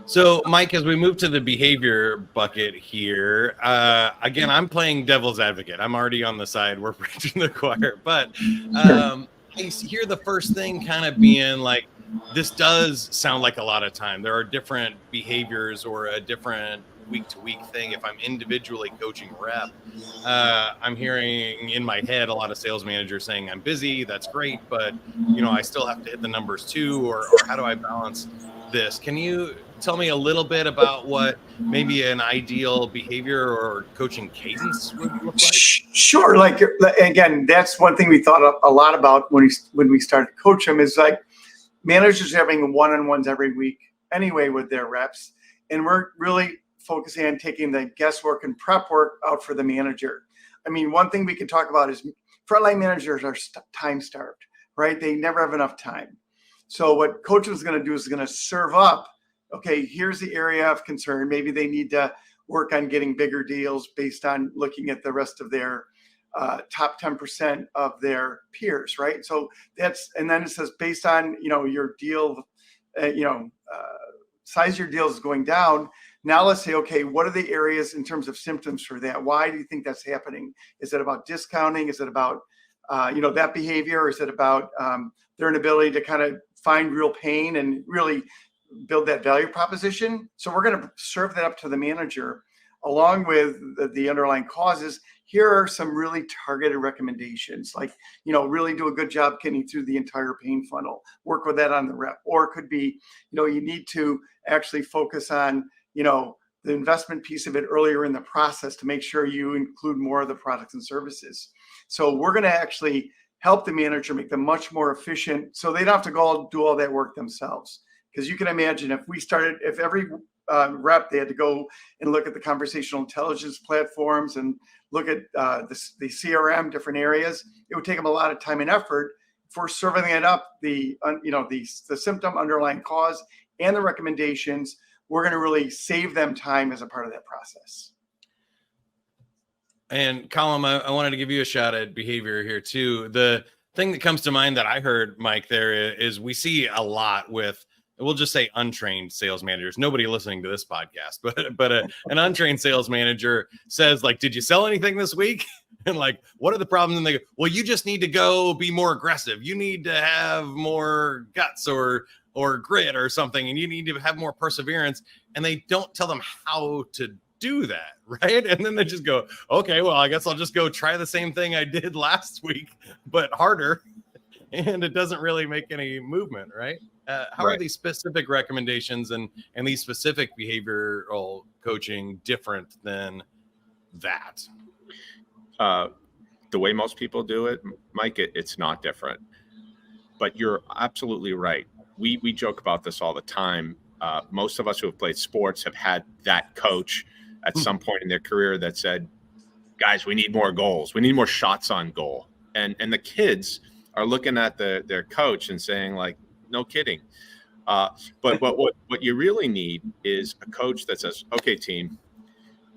So, Mike, as we move to the behavior bucket here, again, I'm playing devil's advocate. I'm already on the side. We're preaching the choir. But I hear the first thing kind of being like, this does sound like a lot of time. There are different behaviors or a different week-to-week thing. If I'm individually coaching a rep, I'm hearing in my head a lot of sales managers saying, I'm busy. That's great. But, I still have to hit the numbers too. Or how do I balance this? Can you tell me a little bit about what maybe an ideal behavior or coaching cadence would look like? Sure. Like, again, that's one thing we thought a lot about when we started to coach them is like managers having one-on-ones every week anyway with their reps. And we're really focusing on taking the guesswork and prep work out for the manager. I mean, one thing we can talk about is frontline managers are time starved, right? They never have enough time. So what coaching is going to do is going to serve up, okay, here's the area of concern. Maybe they need to work on getting bigger deals based on looking at the rest of their top 10% of their peers, right? So and then it says based on, your deal, size of your deals is going down. Now let's say, okay, what are the areas in terms of symptoms for that? Why do you think that's happening? Is it about discounting? Is it about, that behavior? Or is it about their inability to kind of find real pain and really build that value proposition? So we're going to serve that up to the manager along with the underlying causes. Here are some really targeted recommendations, like, really do a good job getting through the entire pain funnel, work with that on the rep. Or it could be, you need to actually focus on, the investment piece of it earlier in the process to make sure you include more of the products and services. So we're going to actually help the manager make them much more efficient so they don't have to go do all that work themselves. Because you can imagine if every rep, they had to go and look at the conversational intelligence platforms and look at the CRM, different areas, it would take them a lot of time and effort. For serving it up, the symptom, underlying cause, and the recommendations, we're going to really save them time as a part of that process. And Colin, I wanted to give you a shot at behavior here too. The thing that comes to mind that I heard, Mike, there is we see a lot with, we'll just say untrained sales managers. Nobody listening to this podcast, but an untrained sales manager says, like, did you sell anything this week? And like, what are the problems? And they go, well, you just need to go be more aggressive. You need to have more guts or grit or something. And you need to have more perseverance. And they don't tell them how to do that, right? And then they just go, okay, well, I guess I'll just go try the same thing I did last week, but harder. And it doesn't really make any movement, right? How are these specific recommendations and these specific behavioral coaching different than that? The way most people do it, Mike, it's not different. But you're absolutely right. We joke about this all the time. Most of us who have played sports have had that coach at some point in their career that said, guys, we need more goals. We need more shots on goal. And the kids are looking at their coach and saying, like, no kidding. But what you really need is a coach that says, okay, team,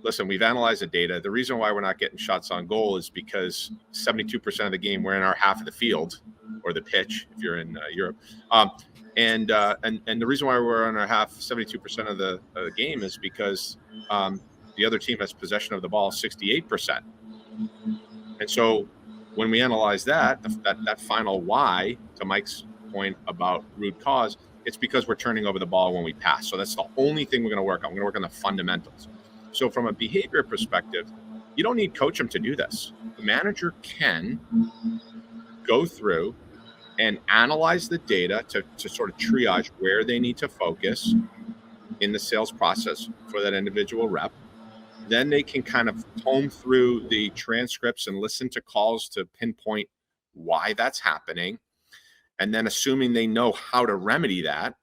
listen, we've analyzed the data. The reason why we're not getting shots on goal is because 72% of the game we're in our half of the field or the pitch if you're in Europe. And the reason why we're on our half, 72% of the game is because the other team has possession of the ball 68%. And so when we analyze that final why, to Mike's point about root cause, it's because we're turning over the ball when we pass. So that's the only thing we're going to work on. We're going to work on the fundamentals. So from a behavior perspective, you don't need coach them to do this. The manager can go through and analyze the data to sort of triage where they need to focus in the sales process for that individual rep. Then they can kind of comb through the transcripts and listen to calls to pinpoint why that's happening. And then assuming they know how to remedy that,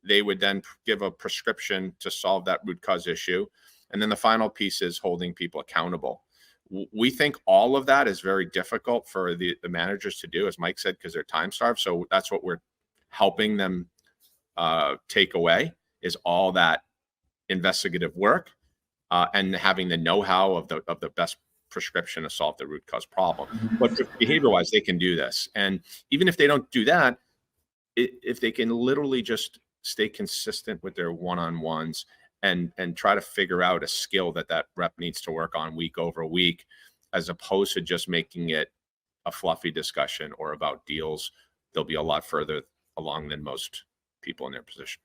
they would then give a prescription to solve that root cause issue. And then the final piece is holding people accountable. We think all of that is very difficult for the managers to do, as Mike said, because they're time starved. So that's what we're helping them take away, is all that investigative work and having the know-how of the best prescription to solve the root cause problem. But behavior-wise, they can do this. And even if they don't do that, if they can literally just stay consistent with their one-on-ones, and try to figure out a skill that rep needs to work on week over week, as opposed to just making it a fluffy discussion or about deals. They'll be a lot further along than most people in their position.